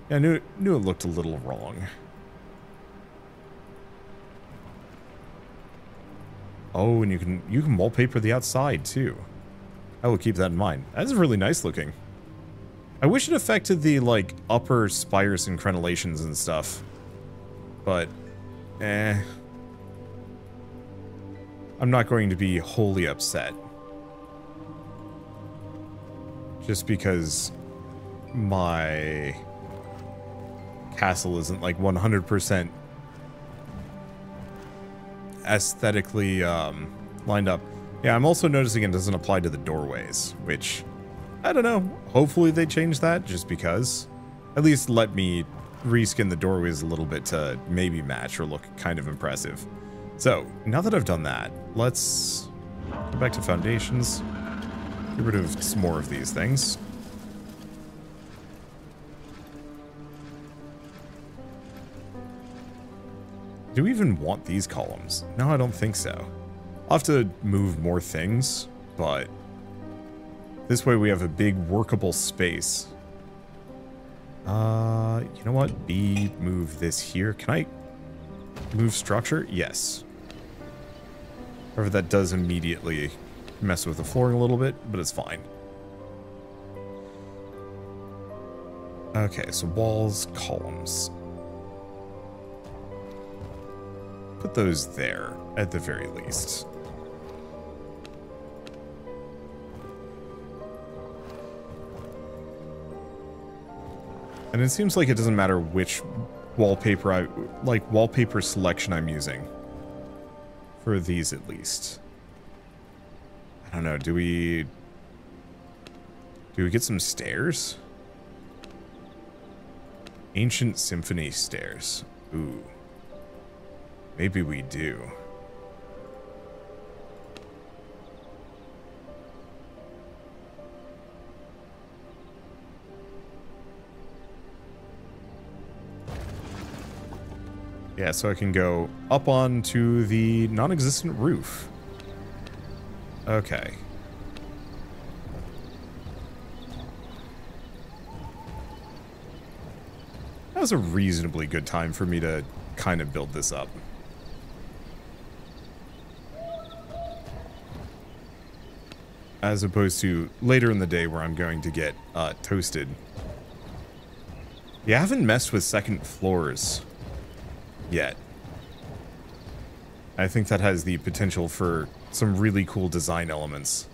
Yeah, I knew it looked a little wrong. Oh, and you can wallpaper the outside too. I will keep that in mind. That's really nice looking. I wish it affected the like upper spires and crenellations and stuff. But I'm not going to be wholly upset. Just because my castle isn't like 100% aesthetically lined up. Yeah, I'm also noticing it doesn't apply to the doorways, which, I don't know. Hopefully they change that just because. At least let me reskin the doorways a little bit to maybe match or look kind of impressive. So, now that I've done that, let's go back to foundations. Get rid of some more of these things. Do we even want these columns? No, I don't think so. I'll have to move more things, but this way we have a big workable space. You know what? B, move this here. Can I move structure? Yes. However, that does immediately mess with the flooring a little bit, but it's fine. Okay, so walls, columns. Put those there, at the very least. And it seems like it doesn't matter which wallpaper wallpaper selection I'm using. For these, at least. I don't know, do we get some stairs? Ancient Symphony stairs. Ooh. Maybe we do. Yeah, so I can go up onto the non-existent roof. Okay. That was a reasonably good time for me to kind of build this up. As opposed to later in the day where I'm going to get toasted. Yeah, I haven't messed with second floors yet. I think that has the potential for some really cool design elements.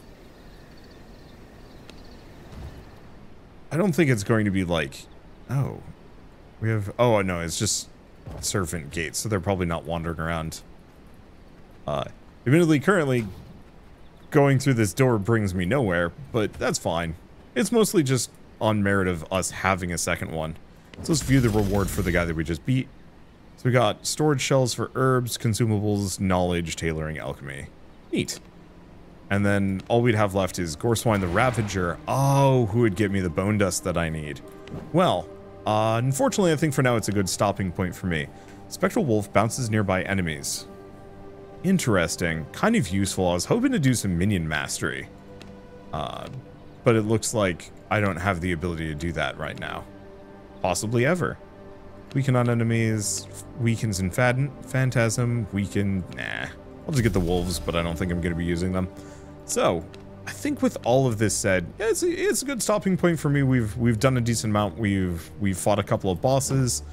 I don't think it's going to be like, oh, we have, oh no, it's just servant gates, so they're probably not wandering around. Admittedly, currently, going through this door brings me nowhere, but that's fine. It's mostly just on merit of us having a second one. So let's view the reward for the guy that we just beat. So we got storage shells for herbs, consumables, knowledge, tailoring, alchemy. Neat. And then all we'd have left is Gorswine the Ravager. Oh, who would get me the bone dust that I need? Well, unfortunately, I think for now it's a good stopping point for me. Spectral Wolf bounces nearby enemies. Interesting. Kind of useful. I was hoping to do some minion mastery. But it looks like I don't have the ability to do that right now. Possibly ever. Weaken on enemies. Weakens in Phantasm. Weaken... Nah. I'll just get the wolves, but I don't think I'm going to be using them. So, I think with all of this said, yeah, it's a good stopping point for me. We've done a decent amount. We've fought a couple of bosses.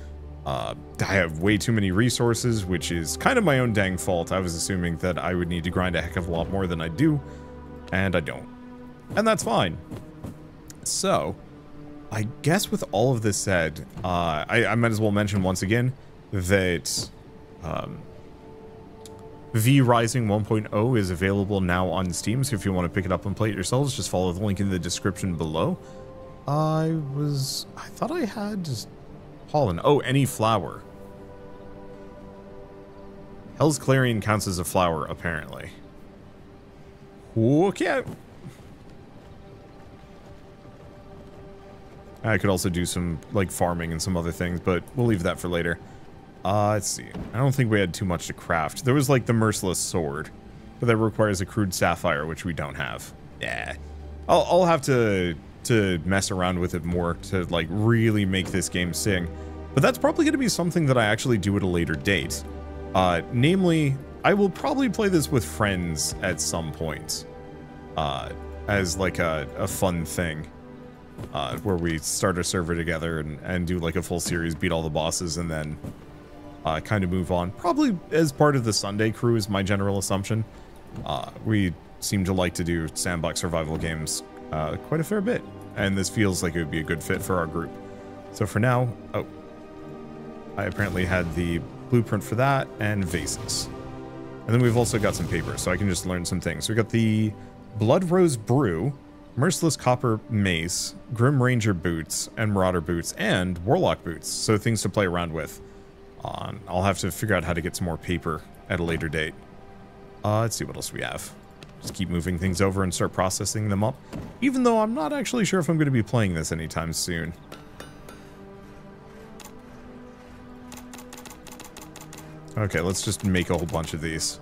I have way too many resources, which is kind of my own dang fault. I was assuming that I would need to grind a heck of a lot more than I do, and I don't. And that's fine. So, I guess with all of this said, I might as well mention once again that V Rising 1.0 is available now on Steam, so if you want to pick it up and play it yourselves, just follow the link in the description below. I thought I had just pollen. Oh, any flower. Hell's Clarion counts as a flower, apparently. Okay. I could also do some, like, farming and some other things, but we'll leave that for later. Let's see. I don't think we had too much to craft. There was, like, the Merciless Sword, but that requires a crude sapphire, which we don't have. Yeah. I'll have to mess around with it more to, like, really make this game sing. But that's probably going to be something that I actually do at a later date. Namely, I will probably play this with friends at some point. As, like, a fun thing. Where we start a server together and do, like, a full series, beat all the bosses, and then... kind of move on. Probably as part of the Sunday crew is my general assumption. We seem to like to do sandbox survival games quite a fair bit. And this feels like it would be a good fit for our group. So for now... Oh. I apparently had the blueprint for that and vases. And then we've also got some paper, so I can just learn some things. So we got the Blood Rose Brew, Merciless Copper Mace, Grim Ranger Boots, and Marauder Boots, and Warlock Boots. So things to play around with. I'll have to figure out how to get some more paper at a later date. Let's see what else we have. Just keep moving things over and start processing them up. Even though I'm not actually sure if I'm going to be playing this anytime soon. Okay, let's just make a whole bunch of these.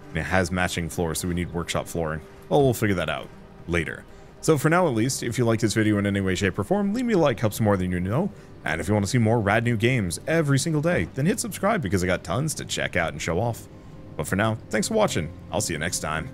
And it has matching floors, so we need workshop flooring. Well, we'll figure that out later. So for now, at least, if you like this video in any way, shape, or form, leave me a like, helps more than you know. And if you want to see more rad new games every single day, then hit subscribe because I got tons to check out and show off. But for now, thanks for watching. I'll see you next time.